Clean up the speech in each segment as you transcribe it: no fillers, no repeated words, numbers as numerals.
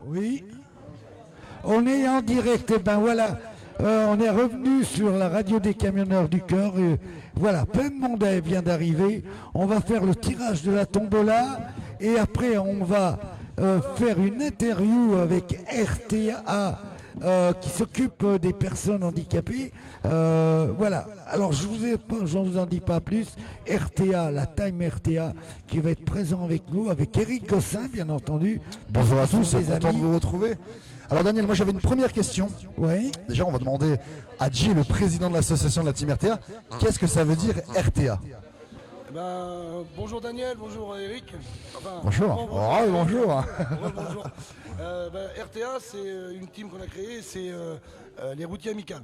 Oui, on est en direct. Et ben voilà, on est revenu sur la radio des camionneurs du cœur. Voilà, plein de monde vient d'arriver. On va faire le tirage de la tombola et après on va faire une interview avec RTA. Qui s'occupe des personnes handicapées. Voilà. Alors je vous en dis pas plus. RTA, la Time RTA, qui va être présent avec nous, avec Eric Gossin, bien entendu. Bonjour à tous, les content de vous retrouver. Alors Daniel, moi j'avais une première question. Oui. Déjà, on va demander à Jay, le président de l'association de la Team RTA, qu'est-ce que ça veut dire RTA? Bonjour Daniel, bonjour Eric. Enfin, bonjour. Bonjour. Bonjour. RTA, c'est une team qu'on a créée, c'est les routiers amicales.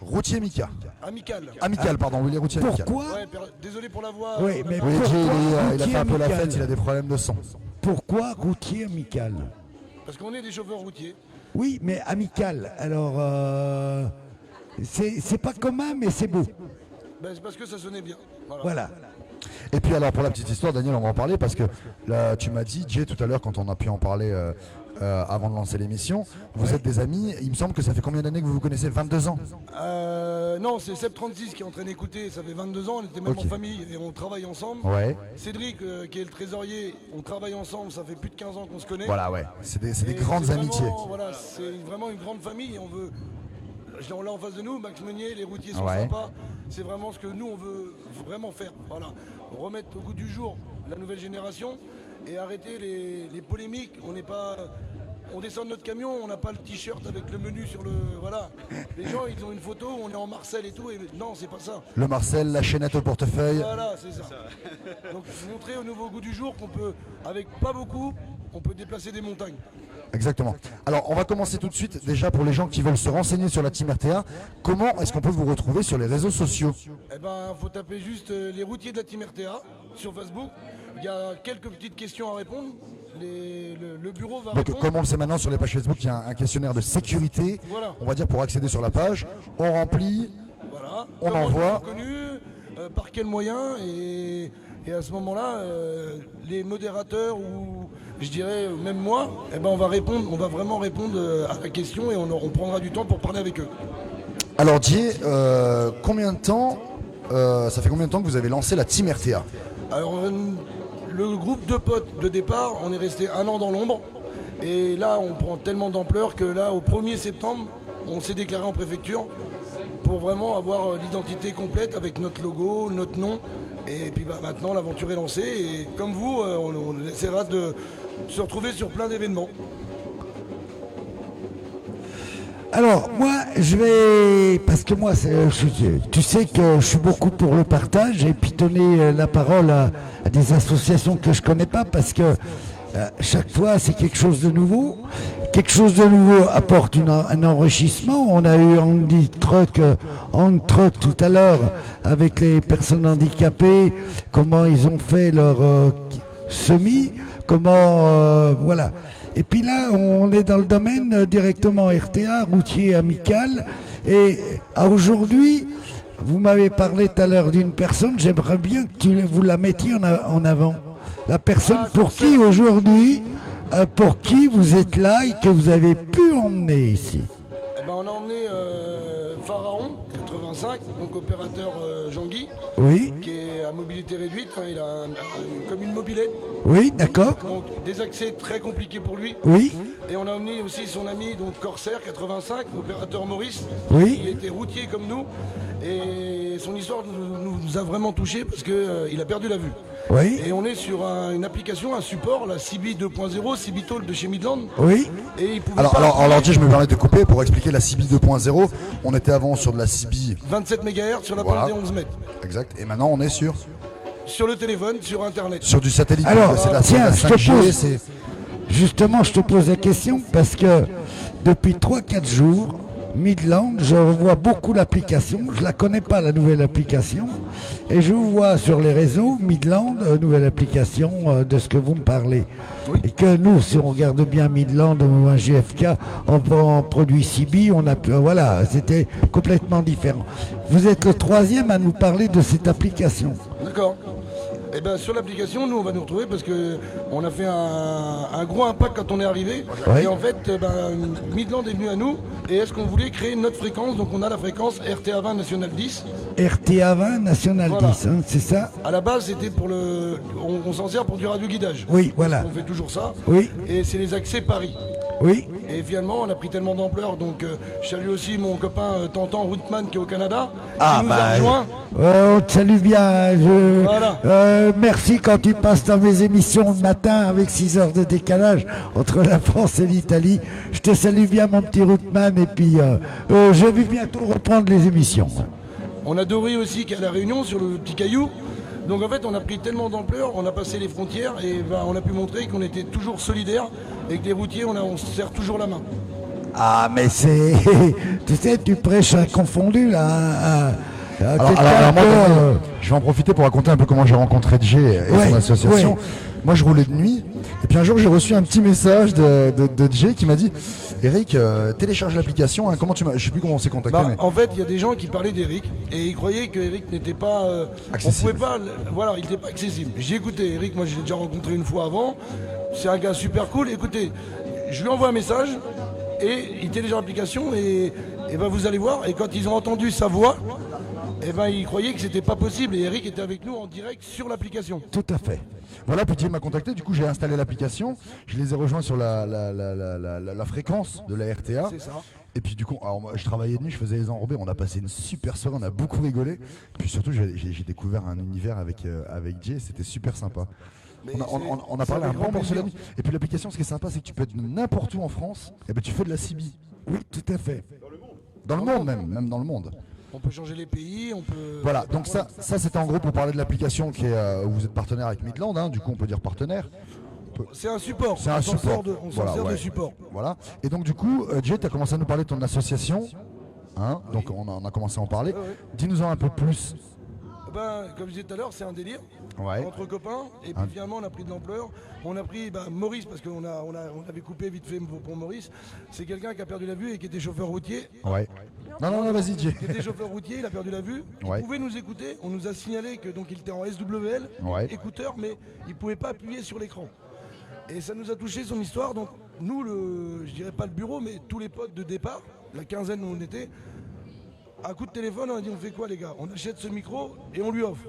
Routier Mika. Amical, Pardon, oui, les routiers amicales. Pourquoi désolé pour la voix. Oui, mais Oui, pourquoi Jay, il a fait un peu la amical fête, il a des problèmes de son. Pourquoi routier amical? Parce qu'on est des chauffeurs routiers. Oui, mais amical. Alors, c'est pas commun, mais c'est beau. C'est parce que ça sonnait bien. Voilà. Et puis alors pour la petite histoire, Daniel, on va en parler parce que là, tu m'as dit, Jay, tout à l'heure, quand on a pu en parler avant de lancer l'émission, vous êtes des amis. Il me semble que ça fait combien d'années que vous vous connaissez? 22 ans? Non, c'est Seb36 qui est en train d'écouter. Ça fait 22 ans, on était même en famille et on travaille ensemble. Ouais. Cédric, qui est le trésorier, on travaille ensemble. Ça fait plus de 15 ans qu'on se connaît. Voilà, ouais. C'est des grandes amitiés. Voilà, c'est vraiment une grande famille et on veut. On l'a en face de nous, Max Meunier, les routiers sont Ouais. sympas. C'est vraiment ce que nous on veut vraiment faire. Voilà, remettre au goût du jour la nouvelle génération et arrêter les polémiques. On descend de notre camion, on n'a pas le t-shirt avec le menu sur le. Voilà. Les gens ils ont une photo, on est en Marcel et tout. Et non, c'est pas ça. Le Marcel, la chaînette au portefeuille. Voilà, c'est ça. Donc montrer au nouveau goût du jour qu'on peut, avec pas beaucoup, on peut déplacer des montagnes. Exactement. Alors, on va commencer tout de suite. Déjà, pour les gens qui veulent se renseigner sur la Team RTA, comment est-ce qu'on peut vous retrouver sur les réseaux sociaux? Eh ben, faut taper juste les routiers de la Team RTA sur Facebook. Il y a quelques petites questions à répondre. Le bureau va Donc, répondre. comme on le sait maintenant sur les pages Facebook, il y a un questionnaire de sécurité. Voilà. On va dire pour accéder sur la page. On remplit, Voilà. on Comment envoie. ils sont connus, par quel moyen et à ce moment-là, les modérateurs ou je dirais même moi, eh ben on va vraiment répondre à la question et on prendra du temps pour parler avec eux. Alors, Jay, combien de temps, ça fait combien de temps que vous avez lancé la Team RTA? Alors le groupe de potes de départ, on est resté 1 an dans l'ombre et là on prend tellement d'ampleur que là au 1er septembre, on s'est déclaré en préfecture pour vraiment avoir l'identité complète avec notre logo, notre nom. Et puis maintenant l'aventure est lancée et comme vous, on essaiera de se retrouver sur plein d'événements. Alors, moi, je vais... Parce que moi, tu sais que je suis beaucoup pour le partage et puis donner la parole à des associations que je connais pas parce que chaque fois, c'est quelque chose de nouveau. Quelque chose de nouveau apporte un enrichissement. On a eu Andy Truck tout à l'heure avec les personnes handicapées, comment ils ont fait leur semis, comment... voilà. Et puis là, on est dans le domaine directement RTA, routier amical. Et aujourd'hui, vous m'avez parlé tout à l'heure d'une personne, j'aimerais bien que vous la mettiez en avant. La personne pour qui aujourd'hui, pour qui vous êtes là et que vous avez pu emmener ici. Eh ben, on a emmené Pharaon, 85, donc opérateur Jean-Guy, Oui, qui est à mobilité réduite, hein, il a comme une mobilette. oui, d'accord. Donc des accès très compliqués pour lui. Oui, Et on a emmené aussi son ami, donc Corsair 85, opérateur Maurice. Oui. Il était routier comme nous. Et son histoire nous a vraiment touchés parce qu'il a perdu la vue. oui, Et on est sur une application, un support, la CB 2.0, CB Talk de chez Midland. oui. Et il pouvait Alors, pas Jay, je me permets de couper pour expliquer la CB 2.0. On était avant sur de la CB. 27 MHz sur la Voilà. bande des 11 mètres. Exact. Et maintenant, on est sur Sur le téléphone, sur Internet. du satellite. Alors, c'est la tiens, je te 5G, pose- c'est... Justement, je te pose la question parce que depuis 3-4 jours, Midland, je revois beaucoup l'application. Je la connais pas, la nouvelle application. Et je vous vois sur les réseaux, Midland, nouvelle application de ce que vous me parlez. Et que nous, si on regarde bien Midland ou un GFK, en produit CB, on a pu, voilà, c'était complètement différent. Vous êtes le troisième à nous parler de cette application. D'accord. Et ben sur l'application, nous on va nous retrouver parce que on a fait un gros impact quand on est arrivé. Ouais. Et en fait, Midland est venu à nous. Et est-ce qu'on voulait créer notre fréquence? Donc on a la fréquence RTA 20 National 10. RTA 20 National Voilà. 10, hein, c'est ça? À la base, c'était pour on s'en sert pour du radio-guidage. Oui, voilà. On fait toujours ça. Oui, Et c'est les accès Paris. oui. Et finalement, on a pris tellement d'ampleur. Donc je salue aussi mon copain Tantan Rootman qui est au Canada. Ah, qui nous a rejoint. On te salue bien. Voilà. Merci quand tu passes dans mes émissions le matin avec 6 heures de décalage entre la France et l'Italie. Je te salue bien, mon petit Rootman. Et puis, je vais bientôt reprendre les émissions. On a Doré aussi qui est à la Réunion sur le petit caillou. Donc en fait, on a pris tellement d'ampleur, on a passé les frontières et on a pu montrer qu'on était toujours solidaires et que les routiers, on se serre toujours la main. Ah, mais c'est... tu sais, tu prêches un confondu, là. Alors, moi, je vais en profiter pour raconter un peu comment j'ai rencontré Jay et Ouais, son association. ouais. Moi, je roulais de nuit, et puis un jour, j'ai reçu un petit message de Jay qui m'a dit Eric, télécharge l'application. Hein, comment tu m'as... Je sais plus comment on s'est contacté. Mais... En fait, il y a des gens qui parlaient d'Eric et ils croyaient qu'Eric n'était pas. Accessible. On pouvait pas. Voilà, il n'était pas accessible. J'ai écouté Eric, moi je l'ai déjà rencontré une fois avant. C'est un gars super cool. Écoutez, je lui envoie un message et il télécharge l'application et vous allez voir. Et quand ils ont entendu sa voix, ils croyaient que c'était pas possible. Et Eric était avec nous en direct sur l'application. Tout à fait. Voilà, puis Jay m'a contacté, du coup j'ai installé l'application, je les ai rejoints sur la fréquence de la RTA. C'est ça. Et puis du coup, alors moi, je travaillais de nuit, je faisais les enrobés, on a passé une super soirée, on a beaucoup rigolé. Puis surtout j'ai découvert un univers avec Jay, c'était super sympa. On a parlé un bon morceau de la nuit. Et puis l'application, ce qui est sympa, c'est que tu peux être n'importe où en France, et ben tu fais de la CB. Oui, tout à fait. Dans le monde même dans le monde. On peut changer les pays, on peut. Voilà, donc ça c'était en gros pour parler de l'application qui est où vous êtes partenaire avec Midland, hein, du coup on peut dire partenaire. C'est un support. C'est un support. On s'en sert de support. Voilà. Et donc du coup, Jay, tu as commencé à nous parler de ton association. Hein, donc on a commencé à en parler. Ouais. Dis-nous-en un peu plus. Comme je disais tout à l'heure, c'est un délire Ouais. entre copains. Et puis finalement, on a pris de l'ampleur. On a pris Maurice, parce qu'on avait coupé vite fait pour Maurice. C'est quelqu'un qui a perdu la vue et qui était chauffeur routier. Ouais. Non, vas-y, Jay. Qui était chauffeur routier, il a perdu la vue. Ouais. Il pouvait nous écouter. On nous a signalé que donc il était en SWL, Ouais. écouteur, mais il ne pouvait pas appuyer sur l'écran. Et ça nous a touché son histoire. Donc nous, je dirais pas le bureau, mais tous les potes de départ, la quinzaine où on était, un coup de téléphone, on a dit on fait quoi les gars? On achète ce micro et on lui offre.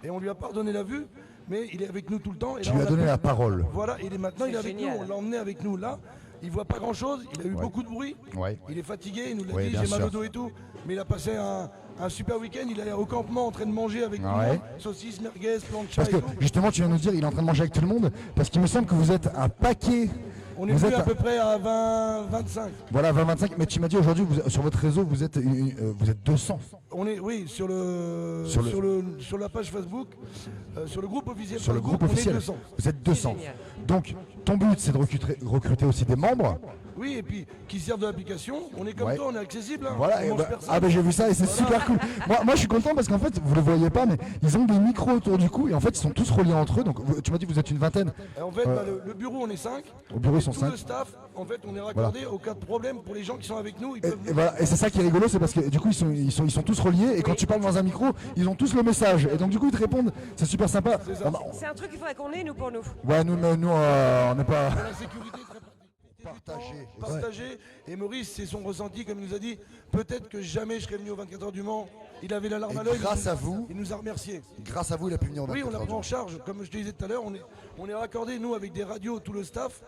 Et on lui a pas redonné la vue, mais il est avec nous tout le temps. Et Tu là, lui on as a donné pu- la parole. Voilà, il est maintenant il est avec génial. nous, on l'a emmené avec nous là. Il voit pas grand chose, il a eu beaucoup de bruit. Ouais. Il est fatigué, il nous l'a Oui, dit, bien j'ai mal au sûr. dos et tout. Mais il a passé un super week-end, il est au campement en train de manger avec nous. Ouais. Saucisses, merguez, plancha Parce et que tout. justement, tu viens de nous dire, il est en train de manger avec tout le monde. Parce qu'il me semble que vous êtes un paquet. On est Vous venu êtes à peu près à 20-25. Voilà, 20-25. Mais tu m'as dit aujourd'hui, sur votre réseau, vous êtes 200. On est, oui, sur la page Facebook, sur le groupe officiel Sur le Facebook, groupe officiel. on est 200. Vous êtes 200. génial. Donc, ton but, c'est de recruter aussi des membres. Oui, et puis qui servent de l'application. On est comme Ouais. toi, on est accessible. Hein. Voilà, On et mange bah, personne. j'ai vu ça et c'est super cool. Moi je suis content parce qu'en fait vous le voyez pas mais ils ont des micros autour du cou et en fait ils sont tous reliés entre eux. Donc tu m'as dit que vous êtes une vingtaine. Et en fait, le bureau, on est 5. Au bureau ils sont Tout 5. le staff, en fait, on est raccordé au cas de problème pour les gens qui sont avec nous. Ils Et, peuvent et voilà, et c'est ça qui est rigolo, c'est parce que du coup ils sont tous reliés et quand tu parles dans un micro, ils ont tous le message et donc du coup ils te répondent, c'est super sympa. ça. C'est un truc qu'il faudrait qu'on ait, nous, pour nous. Ouais, nous on n'est pas la sécurité très partagée. Et Maurice, c'est son ressenti, comme il nous a dit. Peut-être que jamais je serais venu aux 24 heures du Mans. Il avait la larme Et à l'œil. grâce à vous. Il nous a remerciés. grâce à vous il a pu venir au Oui, on l'a 24 pris en charge. Comme je te disais tout à l'heure, on est raccordé, nous, avec des radios, tout le staff,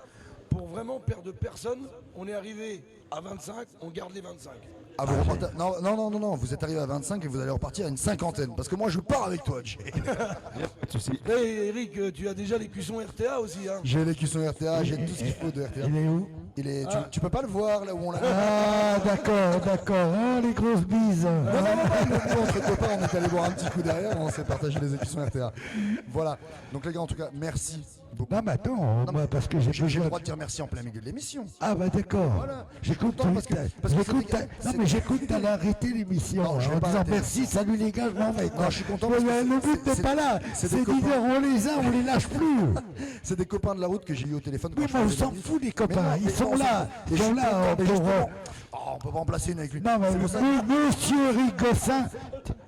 pour vraiment perdre personne. On est arrivé à 25, on garde les 25. Ah, vous repartez... Non, vous êtes arrivé à 25 et vous allez repartir à une cinquantaine. Parce que moi je pars avec toi, Jay. Hey, Eric, tu as déjà les cuissons RTA aussi. Hein. J'ai les cuissons RTA, j'ai tout ce qu'il faut de RTA. Il est où? Tu peux pas le voir là où on l'a. Ah, d'accord. Ah, les grosses bises. Non, nous, entre copains, on est allé boire un petit coup derrière, on s'est partagé les écussons RTA. Voilà. Donc les gars, en tout cas, merci beaucoup. Non, mais attends, moi, parce que j'ai J'ai le besoin droit de dire merci en plein milieu de l'émission. Ah bah d'accord. Voilà. J'écoute Je suis content parce que Non mais j'écoute, t'allais arrêter l'émission Non, je vais en pas disant arrêter. merci, salut les gars, je m'en vais. Non, je suis content Ouais, parce que mais le but c'est- n'est pas là. c'est C'est des de dire copains. on les a, on les lâche plus. C'est des copains de la route que j'ai eu au téléphone. quand Oui, je mais on faisais s'en la nuit. fout des Mais copains. non, Ils mais sont on s'en là. fout. Ils sont Et là je suis content, mais pour. justement, on peut pas en placer une avec lui. Non mais C'est pour ça Monsieur Eric Gossin,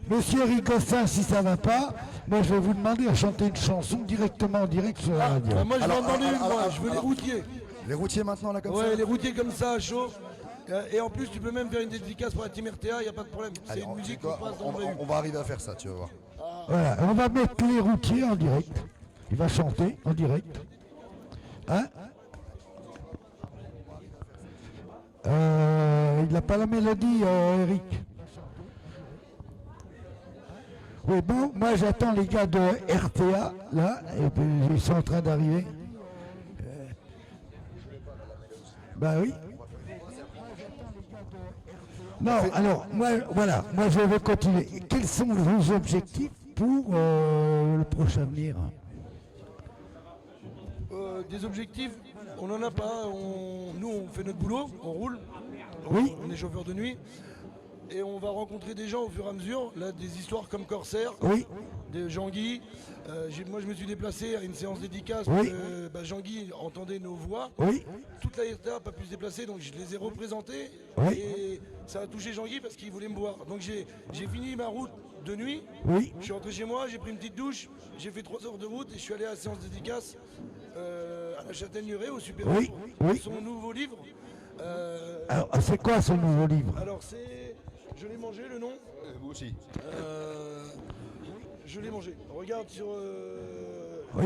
Monsieur Eric Gossin, si ça va pas, moi je vais vous demander à chanter une chanson directement en direct sur la radio. Moi je vais en demander une, moi. Je veux les alors, routiers. Les routiers maintenant, là, comme ça. Ouais, les routiers comme ça, à chaud. Et en plus, tu peux même faire une dédicace pour la Team RTA, il n'y a pas de problème. C'est Allez, une musique tu vois, qu'on passe dans le vrai. on va arriver à faire ça, tu vas voir. Voilà, on va mettre les routiers en direct. Il va chanter en direct. Hein? Il n'a pas la mélodie, Eric. Oui, bon, moi j'attends les gars de RTA, là, et puis ils sont en train d'arriver. Bah oui. Non, alors, moi, voilà, moi je vais continuer. Quels sont vos objectifs pour le prochain avenir? Des objectifs, on n'en a pas. Nous, on fait notre boulot, on roule. Oui. On est chauffeur de nuit. Et on va rencontrer des gens au fur et à mesure. Là, des histoires comme Corsair, Oui, de Jean-Guy. Moi, je me suis déplacé à une séance dédicace. Oui. Jean-Guy entendait nos voix. oui, Toute la RTA n'a pas pu se déplacer, donc je les ai représentés. Oui. Et ça a touché Jean-Guy parce qu'il voulait me voir. Donc j'ai fini ma route de nuit. oui. Je suis rentré chez moi, j'ai pris une petite douche, j'ai fait 3 heures de route et je suis allé à la séance dédicace à la Châtaigneraie, au Super Oui, Livre, oui. son nouveau livre. Alors, c'est quoi ce nouveau livre? Alors c'est... Je l'ai mangé le nom. Vous aussi. Je l'ai mangé. Regarde sur... Oui,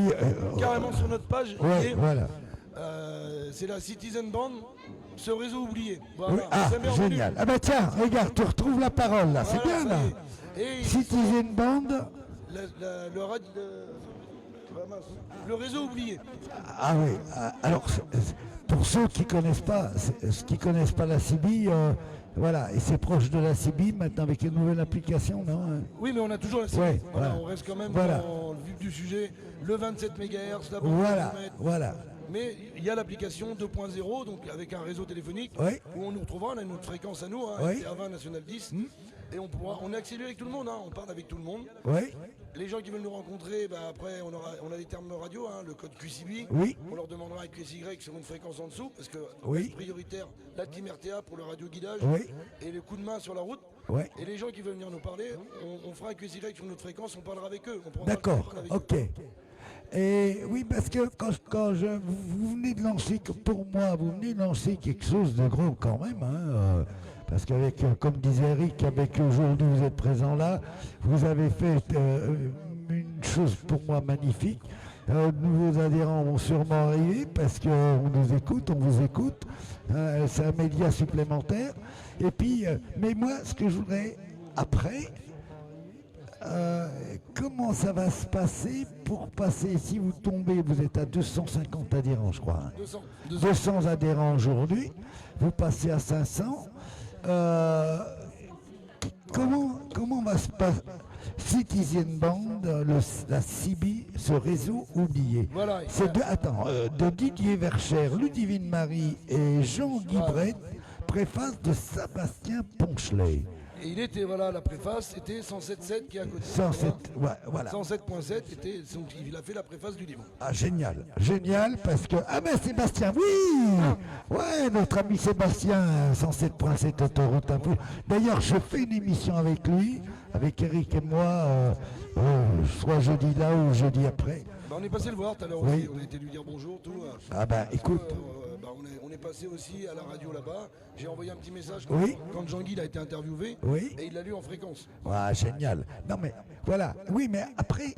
carrément sur notre page. ouais, et, voilà. c'est la Citizen Band, ce réseau oublié. Oui, Voilà. ah, Jamais revenu. génial. Ah bah tiens, regarde, tu retrouves la parole là, c'est Voilà, bien ça là. y est. Et Citizen Band. le réseau oublié. Ah oui, alors pour ceux qui connaissent pas, la CIBI, voilà, et c'est proche de la CIBI maintenant avec une nouvelle application, non hein? Oui, mais on a toujours la série. Ouais, Voilà, voilà. on reste quand même Voilà. dans le vif du sujet. Le 27 MHz, la bande Voilà, kilomètres. voilà. Mais il y a l'application 2.0, donc avec un réseau téléphonique, Oui. où on nous retrouvera, on a notre fréquence à nous, hein, Oui. RTA20 National 10, et on est accéléré avec tout le monde, hein, on parle avec tout le monde. Oui, Les gens qui veulent nous rencontrer, bah, après on a des termes radio, hein, le code QCB, Oui. on leur demandera avec QSY sur une fréquence en dessous, parce que Oui. prioritaire, la team RTA pour le radio guidage, Oui. et les coups de main sur la route. oui. Et les gens qui veulent venir nous parler, on fera un QSY sur notre fréquence, on parlera avec eux. On prendra le D'accord, téléphone avec ok. eux. Et oui, parce que vous venez de lancer, pour moi, vous venez de lancer quelque chose de gros quand même, hein, parce qu'avec, comme disait Eric, avec aujourd'hui vous êtes présent là, vous avez fait une chose pour moi magnifique. De nouveaux adhérents vont sûrement arriver parce qu'on nous écoute, on vous écoute. C'est un média supplémentaire. Et puis, mais moi, ce que je voudrais après, comment ça va se passer pour passer, si vous tombez, vous êtes à 250 adhérents je crois, hein. 200 adhérents aujourd'hui, vous passez à 500, comment va se passer Citizen Band, la CIBI, ce réseau oublié? Voilà. C'est de Didier Verchères, Ludivine Marie et Jean-Guy Brett, préface de Sébastien Ponchelet. Et il était, voilà, la préface, c'était 107.7 qui est à côté. 107, ouais, voilà. 107.7, il a fait la préface du livre. Ah, génial, génial, parce que... Ah ben Sébastien, oui. Ouais, notre ami Sébastien, 107.7 Autoroute Info. D'ailleurs, je fais une émission avec lui, avec Eric et moi, soit jeudi là ou jeudi après. Bah, on est passé le voir tout à l'heure Oui. aussi, on a été lui dire bonjour, tout. Ah ben, écoute, On est passé aussi à la radio là-bas. J'ai envoyé un petit message Oui. quand Jean-Guy a été interviewé, Oui. et il l'a lu en fréquence. ouais, génial. Non mais, voilà, oui, mais après,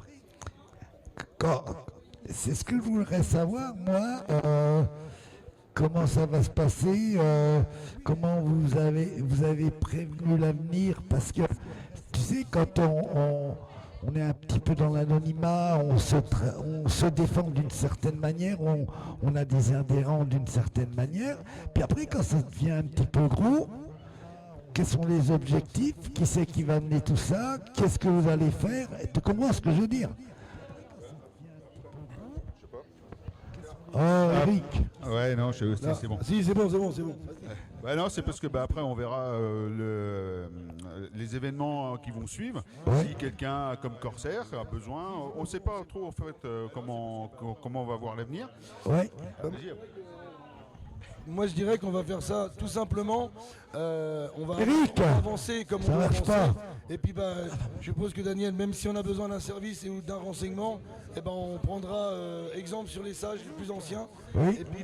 c'est ce que je voudrais savoir, moi, comment ça va se passer, comment vous avez prévenu l'avenir, parce que, tu sais, quand on est un petit peu dans l'anonymat, on se défend d'une certaine manière, on a des adhérents d'une certaine manière, puis après quand ça devient un petit peu gros, quels sont les objectifs, qui c'est qui va mener tout ça, qu'est-ce que vous allez faire, tu comprends ce que je veux dire? Oh Eric, Ouais, non, c'est bon. Si, c'est bon. Bah non, c'est parce que après on verra les événements qui vont suivre. Ouais. Si quelqu'un comme Corsair a besoin, on ne sait pas trop en fait comment on va voir l'avenir. ouais. Vas-y. Moi je dirais qu'on va faire ça tout simplement. On va Eric, avancer comme ça on veut marche avancer. pas. Et puis je suppose que Daniel, même si on a besoin d'un service ou d'un renseignement, on prendra exemple sur les sages les plus anciens. Oui. Et puis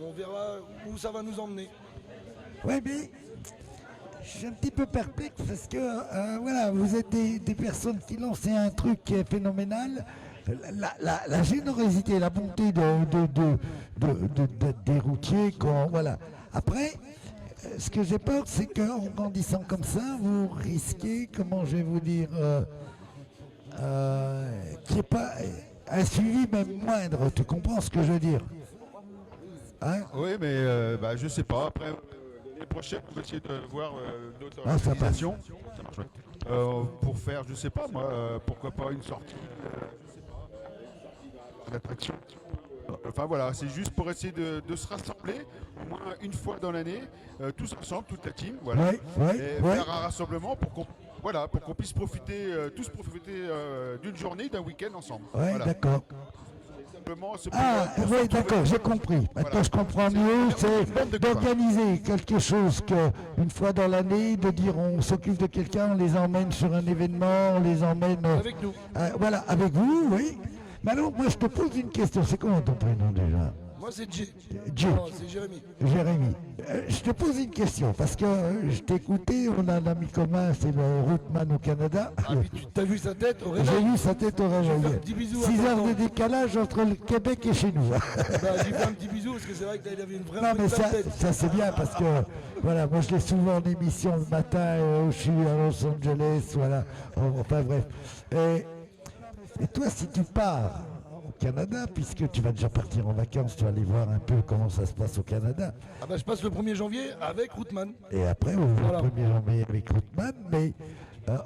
on verra où ça va nous emmener. Ouais, mais je suis un petit peu perplexe parce que voilà, vous êtes des personnes qui lancent un truc qui est phénoménal. La générosité, la bonté des routiers, voilà. Après, ce que j'ai peur, c'est qu'en grandissant comme ça, vous risquez, comment je vais vous dire, qu'il n'y ait pas un suivi même moindre. Tu comprends ce que je veux dire? Hein? Oui, mais je sais pas. Après, l'année prochaine, on va essayer de voir d'autres Ah, ça passe. organisations. Ça marche, ouais. Pour faire, je sais pas moi, pourquoi pas une sortie, d'attraction. Enfin voilà, c'est juste pour essayer de se rassembler au moins une fois dans l'année, tous ensemble, toute la team, voilà, et faire un rassemblement pour qu'on puisse profiter, tous profiter d'une journée, d'un week-end ensemble. Ouais, Voilà. d'accord. Simplement, Oui, d'accord, j'ai compris. Maintenant, Voilà. je comprends mieux. C'est d'organiser quelque chose une fois dans l'année, de dire on s'occupe de quelqu'un, on les emmène sur un événement, on les emmène. Avec nous. Voilà, avec vous, oui. Mais alors, moi, je te pose une question. C'est comment ton prénom déjà? Moi c'est Jay. Jay. Non, c'est Jérémy. Jérémy, je te pose une question parce que je t'ai écouté, on a un ami commun, c'est le Routman au Canada. Ah puis tu t'as vu sa tête au J'ai réveil? vu sa tête au Je vais faire un réveil. petit bisou à 6 heures tonton. de décalage entre le Québec et chez nous. J'ai fait un petit bisou parce que c'est vrai qu'il avait une vraie Non mais belle ça, tête. ça c'est bien parce que voilà, moi je l'ai souvent en émission le matin où je suis à Los Angeles, voilà. Enfin bref. Et toi si tu pars au Canada, puisque tu vas déjà partir en vacances, tu vas aller voir un peu comment ça se passe au Canada. Je passe le 1er janvier avec Routman. Et après on va Voilà. le 1er janvier avec Routman, mais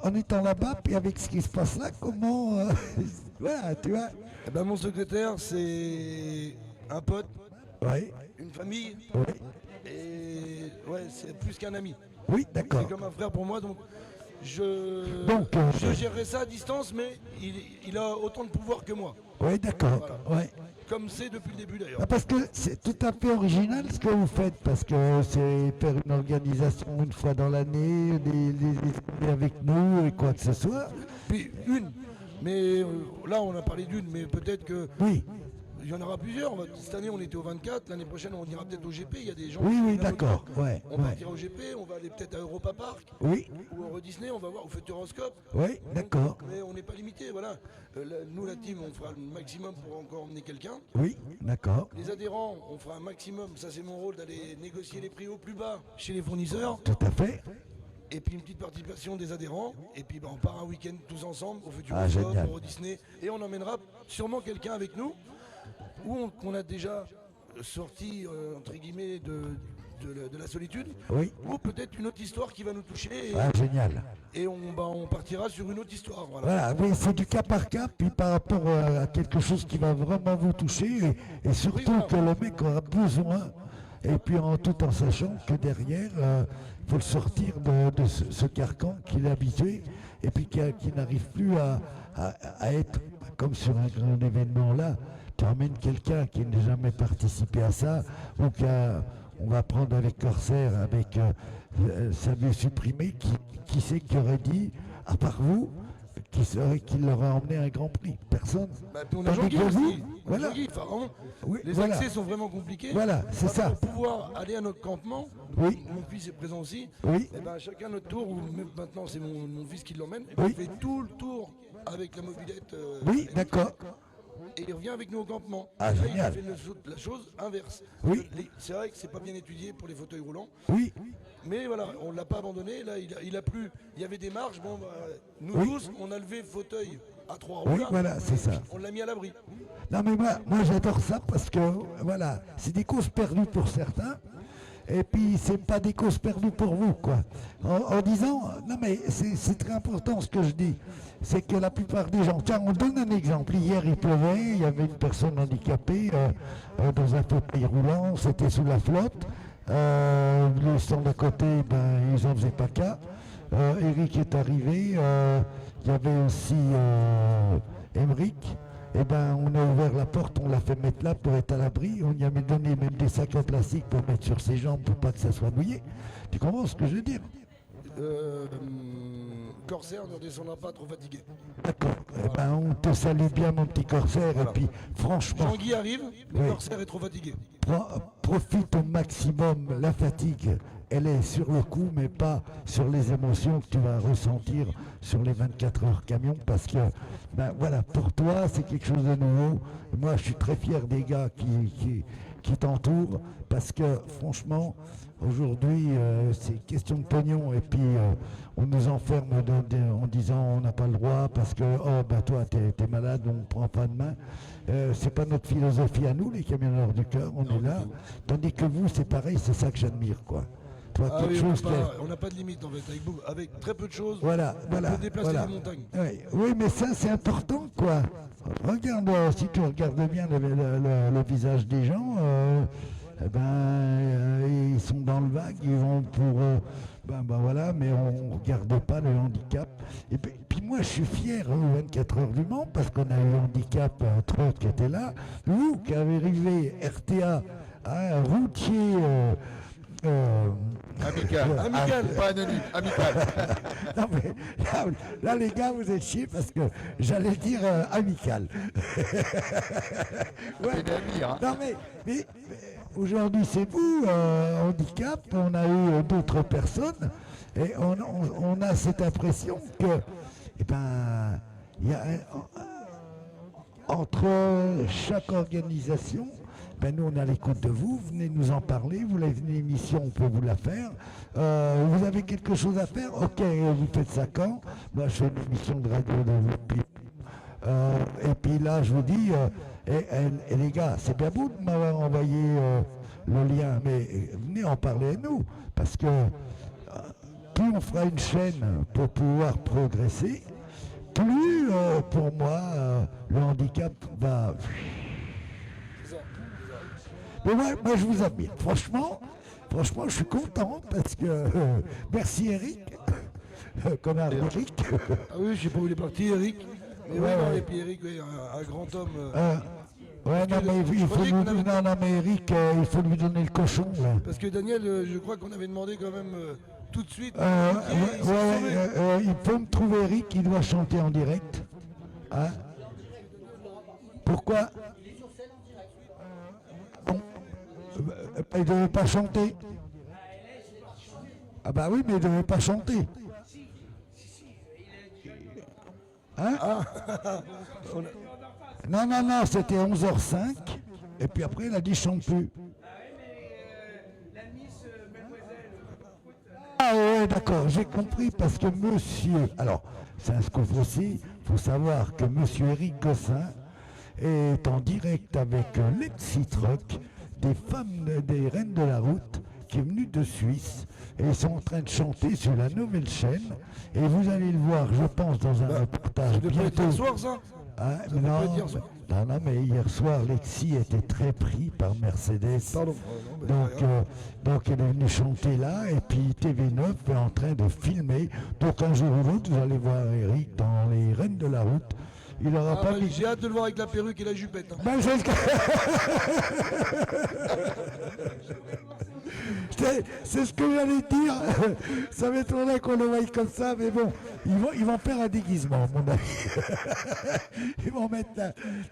en étant là-bas, puis avec ce qui se passe là, comment voilà, tu vois. Mon secrétaire c'est un pote, Oui, une famille oui, et c'est plus qu'un ami. oui, d'accord. C'est comme un frère pour moi donc je gérerai ça à distance mais il a autant de pouvoir que moi. Oui, d'accord. Voilà. Ouais. Comme c'est depuis le début d'ailleurs. Parce que c'est tout à fait original ce que vous faites, parce que c'est faire une organisation une fois dans l'année, les avec nous et quoi que ce soit. Puis mais là on a parlé d'une, mais peut-être que Oui, il y en aura plusieurs. Cette année on était au 24, l'année prochaine on ira peut-être au GP. Il y a des gens oui, qui oui, viennent au d'accord. GP. Ouais, On ouais. partira au GP, on va aller peut-être à Europa Park Oui, ou au Euro Disney, on va voir au Futuroscope. oui, d'accord. Mais on n'est pas limité, voilà. Nous la team on fera le maximum pour encore emmener quelqu'un. Oui, d'accord. Les adhérents, on fera un maximum, ça c'est mon rôle d'aller négocier les prix au plus bas chez les fournisseurs. Tout à fait. Et puis une petite participation des adhérents. Et puis on part un week-end tous ensemble au Ah, Futuroscope, génial. au Euro Disney. Et on emmènera sûrement quelqu'un avec nous. Ou qu'on a déjà sorti, entre guillemets, de la solitude. Oui. Ou peut-être une autre histoire qui va nous toucher. Ah, génial. Et on partira sur une autre histoire. Voilà. Voilà, oui, c'est du cas par cas, puis par rapport à quelque chose qui va vraiment vous toucher, et surtout Oui, voilà. que le mec aura besoin, et puis tout en sachant que derrière, il faut le sortir de ce carcan qu'il est habitué, et puis qui n'arrive plus à être comme sur un grand événement là. Tu emmènes quelqu'un qui n'a jamais participé à ça, ou on va prendre avec Corsair, avec Samuel Supprimé, qui c'est qui aurait dit, à part vous, qui leur a emmené un grand prix? Personne. Puis on a Tandis Jean-Guy que aussi. vous, On a voilà. Jean-Guy, enfin, vraiment, Oui, les voilà. accès sont vraiment compliqués. Voilà, c'est ça. Pour pouvoir aller à notre campement, Oui. mon fils est présent aussi. Oui. Et chacun notre tour, ou même maintenant c'est mon fils qui l'emmène. Et Oui. il fait tout le tour avec la mobilette. Oui, d'accord. Et il revient avec nous au campement. Ah, Et là, génial. il fait la chose inverse. Oui. C'est vrai que c'est pas bien étudié pour les fauteuils roulants. Oui, Mais voilà, on l'a pas abandonné. Là, il a plu. Il y avait des marges. Nous Oui. tous, on a levé le fauteuil à 3 Oui, roues. voilà, c'est ça. On l'a mis à l'abri. non mais moi j'adore ça parce que voilà, c'est des causes perdues pour certains, et puis c'est pas des causes perdues pour vous, quoi. En disant, non mais c'est très important ce que je dis, c'est que la plupart des gens, tiens, on donne un exemple. Hier il pleuvait, il y avait une personne handicapée dans un fauteuil roulant, c'était sous la flotte. Les stands d'à côté, ils en faisaient pas cas. Eric est arrivé, il y avait aussi Emeric, eh ben, on a ouvert la porte, on l'a fait mettre là pour être à l'abri. On y a donné même des sacs en plastique pour mettre sur ses jambes pour pas que ça soit mouillé. Tu comprends ce que je veux dire? Corsaire ne descendra pas trop fatigué. D'accord. Eh ben, on te salue bien, mon petit Corsaire. Voilà. Et puis, franchement, Jean-Guy arrive, mais Oui. Corsaire est trop fatigué. profite au maximum. La fatigue, elle est sur le coup, mais pas sur les émotions que tu vas ressentir sur les 24 heures camion. Parce que, ben voilà, pour toi, c'est quelque chose de nouveau. Moi, je suis très fier des gars qui t'entourent. Parce que, franchement, aujourd'hui, c'est question de pognon. Et puis, on nous enferme en disant on n'a pas le droit parce que, oh, ben toi, t'es malade, on ne prend pas de main. C'est pas notre philosophie à nous, les camionneurs du cœur, on est là. Tandis que vous, c'est pareil, c'est ça que j'admire, quoi. Toi, Ah quelque oui, chose on n'a pas de limite en fait. Avec très peu de choses, Voilà, on voilà. peut déplacer voilà. des montagnes. Oui, mais ça, c'est important, quoi. Regarde, si tu regardes bien le visage des gens, eh ben, ils sont dans le vague, ils vont pour... ben voilà, mais on ne regarde pas le handicap. Et puis moi, je suis fier aux 24 heures du Mans, parce qu'on a eu le handicap, Trott qui était là. Vous, qui avez arrivé RTA, hein, routier... Amical, pas anonyme, amical. Non, mais, là, les gars, vous êtes chiés parce que j'allais dire amical. Ouais. C'est d'amis, hein. Non, mais aujourd'hui, c'est vous, handicap. On a eu d'autres personnes et on a cette impression que, eh ben, il y a entre chaque organisation. Ben nous, on est à l'écoute de vous, venez nous en parler, vous avez une émission, on peut vous la faire. Vous avez quelque chose à faire? Ok, vous faites ça quand? Moi, je fais une émission de radio de vous. Et puis là, je vous dis, et les gars, c'est bien beau de m'avoir envoyé le lien, mais venez en parler à nous, parce que plus on fera une chaîne pour pouvoir progresser, plus, pour moi, le handicap va... Mais moi, je vous admire. Franchement, je suis content parce que merci Eric, comme Eric. Ah oui, je sais pas où il est parti, Eric. Mais Ouais, non, ouais. et puis Eric, oui, un grand homme. Ouais, non, mais il faut lui, non, mais Eric, il faut lui donner le cochon là. Parce que Daniel, je crois qu'on avait demandé quand même tout de suite. Il faut me trouver Eric, il doit chanter en direct. Hein? Pourquoi? Il ne devait pas chanter. Ah bah oui, mais il ne devait pas chanter. Hein? Non, c'était 11h05. Et puis après, il a dit chante plus. Ah ouais, d'accord, j'ai compris parce que monsieur... Alors, c'est un scoop aussi, il faut savoir que monsieur Eric Gossin est en direct avec Lexi Truck, des femmes, des reines de la route, qui est venue de Suisse, et ils sont en train de chanter sur la nouvelle chaîne, et vous allez le voir, je pense, dans un reportage Ça devrait être bientôt. hier soir, ça. Hein, Ça devrait pas être hier soir. non, mais hier soir, Lexi était très pris par Mercedes. Pardon. Non, mais Donc elle est venue chanter là, et puis TV9 est en train de filmer. Donc un jour ou l'autre, vous allez voir Eric dans les Reines de la Route. Il n'aura pas mis... j'ai hâte de le voir avec la perruque et la jupette. Hein. Ben, c'est ce que j'allais dire. Ça m'étonnerait qu'on le voie comme ça, mais bon, ils vont faire un déguisement, à mon avis. Ils vont mettre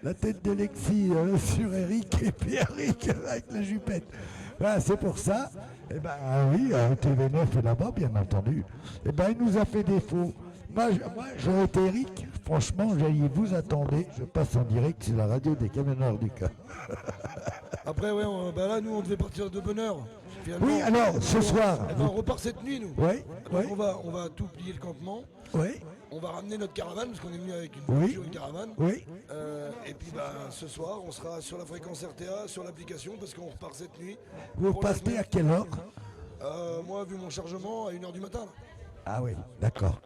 la tête de Lexi sur Eric et puis Eric avec la jupette. Voilà, c'est pour ça. Eh ben oui, TV9 est là-bas, bien entendu. Eh ben, il nous a fait défaut. Moi, j'aurais été Eric. Franchement, vous attendez, je passe en direct sur la radio des camionneurs du cœur. Après, ouais, là, nous, on devait partir de bonne heure. Finalement, Oui, alors, ce soir. On repart cette nuit, nous. Oui, Donc, oui, on va tout plier le campement. oui, On va ramener notre caravane, parce qu'on est venu avec une Oui. voiture, une caravane. oui. Et puis, ce soir, on sera sur la fréquence RTA, sur l'application, parce qu'on repart cette nuit. Vous Pour la partez semaine. à quelle heure? Moi, vu mon chargement, à 1h du matin. Là. Ah oui, d'accord.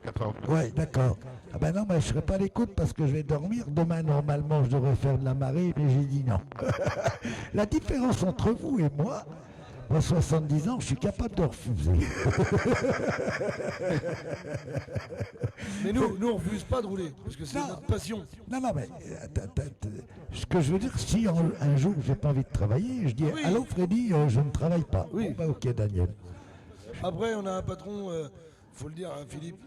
4 heures. Oui, d'accord. Ah ben non, mais je ne serai pas à l'écoute parce que je vais dormir. Demain, normalement, je devrais faire de la marée, mais j'ai dit non. La différence entre vous et moi, moi 70 ans, je suis capable de refuser. Mais nous on refuse pas de rouler, parce que c'est notre passion. Non, mais ce que je veux dire, si un jour j'ai pas envie de travailler, je dis allô Freddy, je ne travaille pas. Oui. Bon, bah, ok Daniel. Après, on a un patron, faut le dire, hein, Philippe,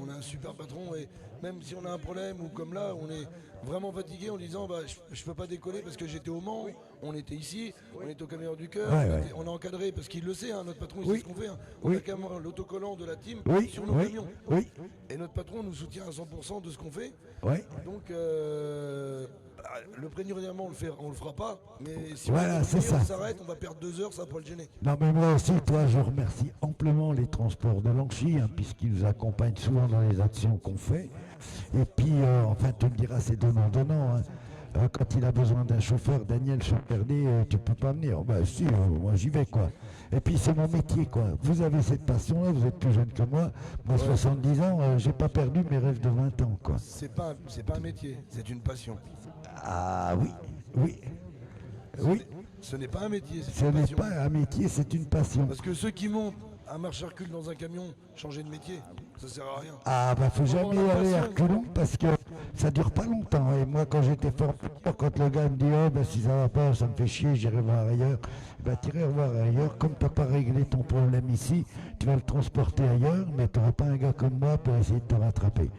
on a un super patron et même si on a un problème ou comme là, on est vraiment fatigué en disant je peux pas décoller parce que j'étais au Mans, on était ici, on est au Camion du Cœur, on est encadré parce qu'il le sait, hein, notre patron il sait ce qu'on fait. Hein. On a quand même l'autocollant de la team sur nos camions. Oui. Et notre patron nous soutient à 100% de ce qu'on fait. Oui. Donc le préliminairement on le fera pas, mais si voilà, on s'arrête, on va perdre 2 heures, ça va pas le gêner. Non mais moi aussi, toi, je remercie amplement les transports de Lanchy, hein, puisqu'ils nous accompagnent souvent dans les actions qu'on fait. Et puis, enfin, tu me diras, c'est donnant-donnant. Hein. Quand il a besoin d'un chauffeur, Daniel Champerdé, tu peux pas venir. Bah si, moi j'y vais, quoi. Et puis c'est mon métier, quoi. Vous avez cette passion-là, vous êtes plus jeune que moi. Moi, 70 ans, j'ai pas perdu mes rêves de 20 ans, quoi. C'est pas un métier, c'est une passion. Ah oui. Ce n'est pas un métier, Ce n'est pas un métier, c'est une passion. Parce que ceux qui montent un marche à recul dans un camion, changer de métier, ça sert à rien. Ah bah faut jamais aller à reculons parce que ça dure pas longtemps. Et moi quand j'étais formateur, quand le gars me dit oh bah si ça va pas, ça me fait chier, j'irai voir ailleurs, bah t'irai voir ailleurs, comme t'as pas réglé ton problème ici, tu vas le transporter ailleurs, mais t'auras pas un gars comme moi pour essayer de te rattraper.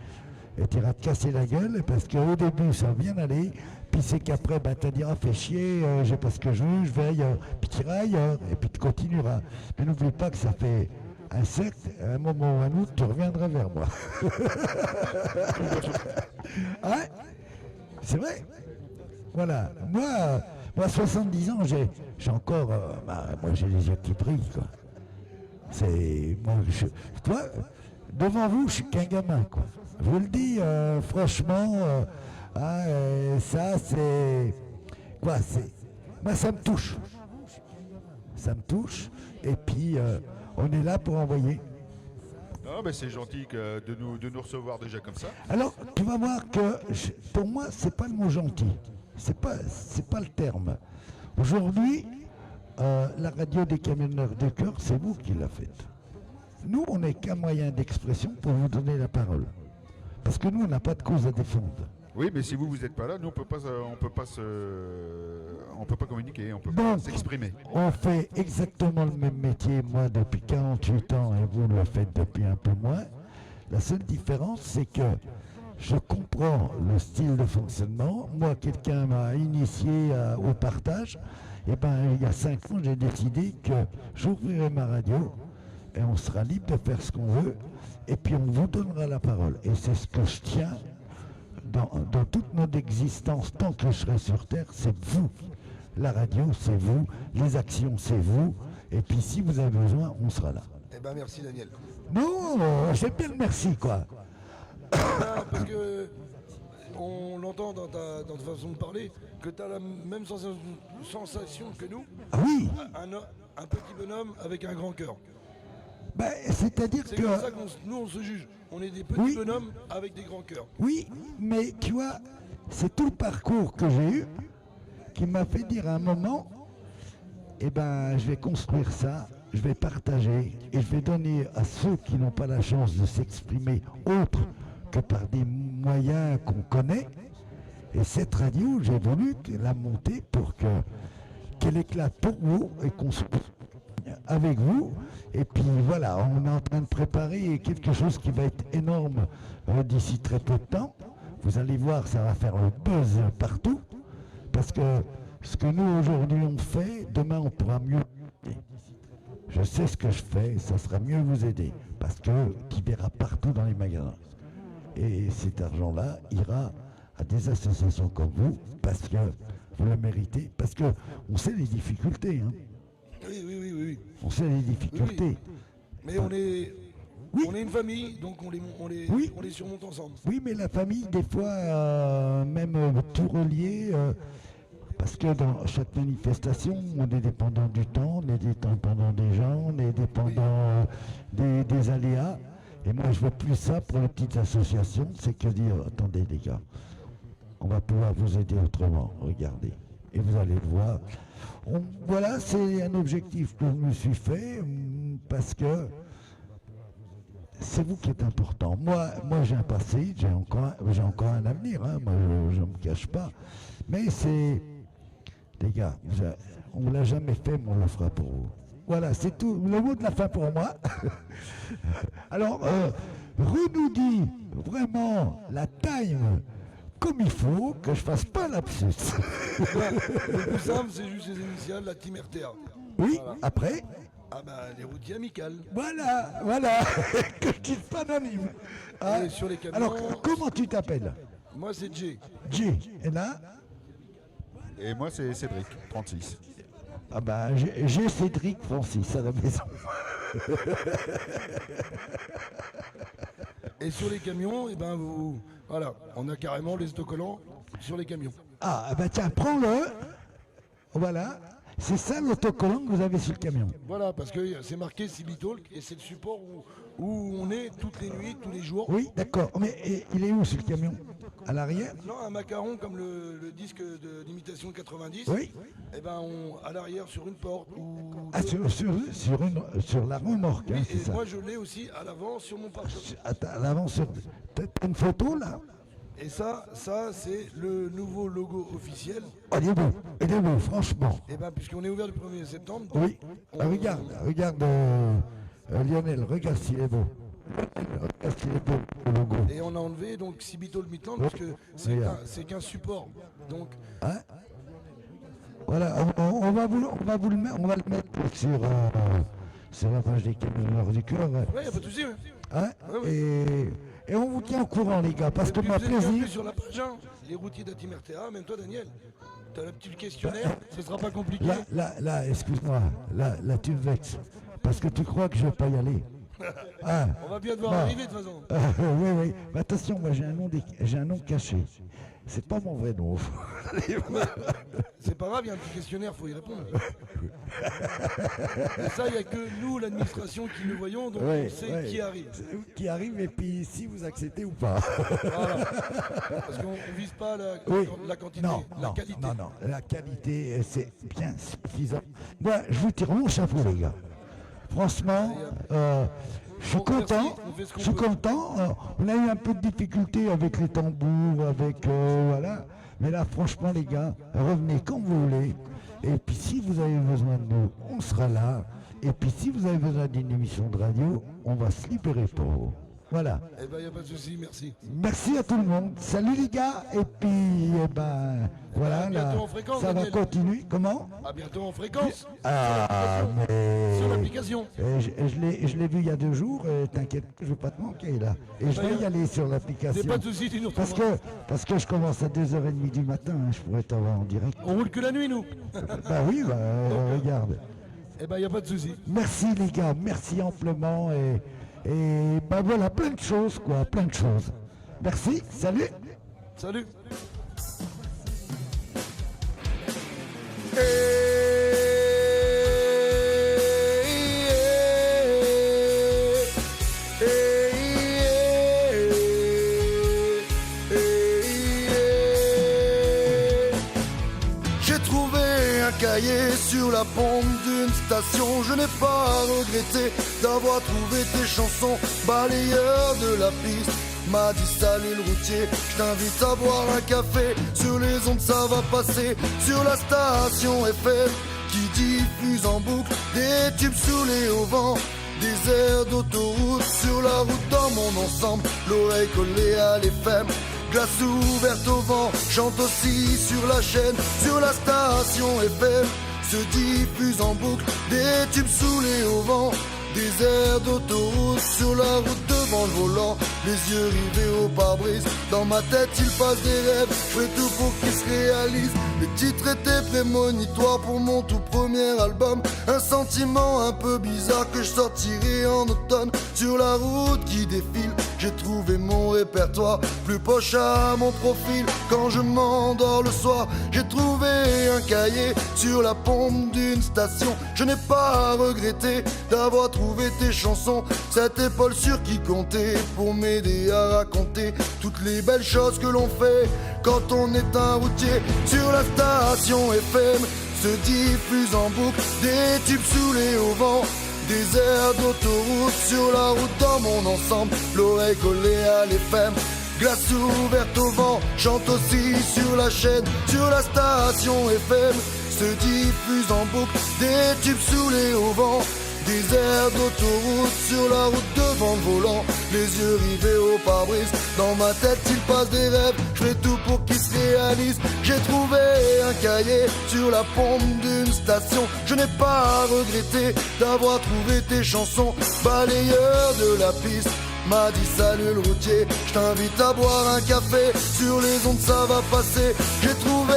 Et tu iras te casser la gueule parce qu'au début ça va bien aller, puis c'est qu'après bah, tu diras fais chier, j'ai pas ce que je veux, je vais ailleurs, puis tu iras ailleurs, et puis tu continueras. Mais n'oublie pas que ça fait un cercle, à un moment ou un autre, tu reviendras vers moi. Ouais, c'est vrai. Voilà, moi 70 ans, j'ai encore, moi j'ai les yeux qui brillent, quoi. C'est, moi, toi, devant vous, je suis qu'un gamin, quoi. Je vous le dis, franchement, ça c'est... Quoi, c'est... Moi, ça me touche. Ça me touche. Et puis, on est là pour envoyer. Non, mais c'est gentil de nous recevoir déjà comme ça. Alors, tu vas voir que, pour moi, c'est pas le mot gentil. C'est pas le terme. Aujourd'hui, la radio des camionneurs de cœur, c'est vous qui l'a faite. Nous, on n'est qu'un moyen d'expression pour vous donner la parole. Parce que nous, on n'a pas de cause à défendre. Oui, mais si vous n'êtes pas là, nous, on peut pas communiquer, on peut pas s'exprimer. On fait exactement le même métier, moi, depuis 48 ans, et vous le faites depuis un peu moins. La seule différence, c'est que je comprends le style de fonctionnement. Moi, quelqu'un m'a initié au partage. Et ben, il y a 5 ans, j'ai décidé que j'ouvrirai ma radio et on sera libre de faire ce qu'on veut. Et puis, on vous donnera la parole. Et c'est ce que je tiens dans toute notre existence, tant que je serai sur Terre, c'est vous. La radio, c'est vous. Les actions, c'est vous. Et puis, si vous avez besoin, on sera là. Eh ben, merci, Daniel. Non, j'aime bien le merci, quoi. Parce que on l'entend dans ta façon de parler, que tu as la même sensation que nous. Ah oui. Un petit bonhomme avec un grand cœur. Ben, c'est-à-dire que... C'est comme ça que nous, on se juge. On est des petits bonhommes avec des grands cœurs. Oui, mais tu vois, c'est tout le parcours que j'ai eu qui m'a fait dire à un moment, eh ben, je vais construire ça, je vais partager et je vais donner à ceux qui n'ont pas la chance de s'exprimer autre que par des moyens qu'on connaît. Et cette radio, j'ai voulu la monter pour qu'elle éclate pour vous et qu'on se avec vous. Et puis voilà, on est en train de préparer quelque chose qui va être énorme d'ici très peu de temps. Vous allez voir, ça va faire le buzz partout. Parce que ce que nous aujourd'hui on fait, demain on pourra mieux. Je sais ce que je fais, ça sera mieux vous aider. Parce que qui verra partout dans les magasins. Et cet argent-là ira à des associations comme vous, parce que vous le méritez, parce que on sait les difficultés. Hein. Oui. On sait les difficultés. Oui. Mais on est une famille, donc on les surmonte ensemble. Oui, mais la famille, des fois, même tout relié, parce que dans chaque manifestation, on est dépendant du temps, on est dépendant des gens, on est dépendant des aléas. Et moi, je veux plus ça pour les petites associations, c'est que dire, attendez les gars, on va pouvoir vous aider autrement, regardez. et vous allez le voir. Voilà, c'est un objectif que je me suis fait parce que c'est vous qui êtes important. Moi j'ai un passé, j'ai encore un avenir, hein. Moi je ne me cache pas. Mais c'est, les gars, on ne l'a jamais fait, mais on le fera pour vous. Voilà, c'est tout. Le mot de la fin pour moi. Alors, nous dit vraiment la time comme il faut, que je fasse pas lapsus. Le plus simple, c'est juste les initiales, la team RTA. Oui, Voilà. après. Ah bah, les routiers amicales. Voilà, que je dise pas anonyme. Hein. Et sur les camions. Alors, comment tu t'appelles? Moi, c'est Jay. Jay. Et là? Et moi, c'est Cédric, 36. Ah bah, j'ai Cédric Francis à la maison. Et sur les camions, voilà, on a carrément les autocollants sur les camions. Ah bah tiens, prends-le. Voilà. C'est ça l'autocollant que vous avez sur le camion. Voilà, parce que c'est marqué CB-Talk et c'est le support où on est toutes les nuits, tous les jours. Oui, d'accord. Mais il est où sur le camion? À l'arrière? Non, un macaron comme le disque d'imitation 90. Oui. Et à l'arrière sur une porte ou Ah, sur la remorque, hein, oui, c'est et ça. moi je l'ai aussi à l'avant sur mon pare-choc. Attends, à l'avant, t'as une photo là? Et ça c'est le nouveau logo officiel. Oh, il est beau, franchement. Et puisqu'on est ouvert le 1er septembre. Oui. Regarde, Lionel, regarde s'il est beau. Regarde s'il est beau, le logo. Et on a enlevé donc Cibitol Midland Oui. parce que c'est qu'un support. Donc Hein? Voilà, on va le mettre sur la page des camionneurs du cœur. ouais, y a pas de souci. Ouais. Hein? Ouais. Et on vous tient au courant, les gars, parce Et que puis ma vous êtes bienvenus plaisir. sur la page, hein. Les routiers d'Atim RTA, même toi Daniel. T'as le petit questionnaire, ce sera pas compliqué. Là, excuse-moi, là, tu me vexes. Parce que tu crois que je vais pas y aller. Ah, On va bien devoir bon. arriver de toute façon. Oui. Mais attention, moi j'ai un nom caché. C'est pas mon vrai nom. C'est pas grave, il y a un petit questionnaire, faut y répondre. Et ça, il n'y a que nous, l'administration, qui le voyons, donc on sait qui arrive. Qui arrive et puis si vous acceptez ou pas. Voilà. Parce qu'on ne vise pas la quantité, la qualité. Non, la qualité, c'est bien suffisant. Moi, je vous tire mon chapeau, les gars. Franchement, je suis Bon, content. merci, on fait ce qu'on Je suis peut. content. On a eu un peu de difficulté avec les tambours, voilà. Mais là, franchement, les gars, revenez quand vous voulez. Et puis, si vous avez besoin de nous, on sera là. Et puis, si vous avez besoin d'une émission de radio, on va se libérer pour vous. Voilà. Eh ben, il n'y a pas de souci, merci. Merci à tout le monde. Salut les gars. Et puis, voilà, À bientôt en fréquence, ça va Daniel. continuer. Comment? À bientôt en fréquence. Ah, mais... Sur l'application. Je l'ai vu il y a 2 jours. T'inquiète, je ne vais pas te manquer là. Et je vais y aller sur l'application. C'est pas de souci, tu nous Parce retrouveras. que je commence à 2h30 du matin. Hein, je pourrais t'avoir en direct. On roule que la nuit, nous. Bah oui, regarde. Eh ben, il n'y a pas de souci. Merci les gars, merci amplement. Et voilà, plein de choses, quoi, plein de choses. Merci, salut. Salut. J'ai trouvé un cahier sur la pompe d'une station. Je n'ai pas regretté d'avoir trouvé tes chansons. Balayeur de la piste m'a dit salut le routier, je t'invite à boire un café. Sur les ondes ça va passer, sur la station FM qui diffuse en boucle des tubes saoulés au vent. Des airs d'autoroute sur la route dans mon ensemble, l'oreille collée à l'FM. Glace ouverte au vent, chante aussi sur la chaîne, sur la station FM. Se diffuse en boucle des tubes saoulés au vent. Des airs d'autoroute sur la route devant le volant, les yeux rivés au pare-brise. Dans ma tête il passe des rêves, je fais tout pour qu'ils se réalisent. Les titres étaient prémonitoires pour mon tout premier album. Un sentiment un peu bizarre que je sortirai en automne. Sur la route qui défile, J'ai trouvé mon répertoire plus proche à mon profil. Quand je m'endors le soir, j'ai trouvé un cahier sur la pompe d'une station. Je n'ai pas regretté d'avoir trouvé tes chansons. C'était Paul sur qui comptait pour m'aider à raconter toutes les belles choses que l'on fait quand on est un routier. Sur la station FM se diffusent en boucle des tubes saoulés au vent, des airs d'autoroute sur la route dans mon ensemble, l'oreille collée à l'FM, glace ouverte au vent, chante aussi sur la chaîne. Sur la station FM se diffusent en boucle des tubes saoulés au vent, des airs d'autoroute sur la route devant le volant, les yeux rivés au pare-brise. Dans ma tête il passe des rêves, je fais tout pour qu'ils se réalisent. J'ai trouvé un cahier sur la pompe d'une station. Je n'ai pas regretté d'avoir trouvé tes chansons. Balayeur de la piste m'a dit salut le routier, je t'invite à boire un café, sur les ondes ça va passer. J'ai trouvé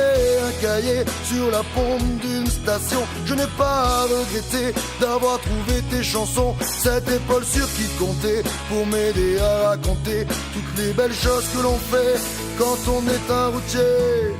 un cahier sur la pompe d'une station. Je n'ai pas regretté d'avoir trouvé tes chansons. C'était Paul sur qui comptait pour m'aider à raconter toutes les belles choses que l'on fait quand on est un routier.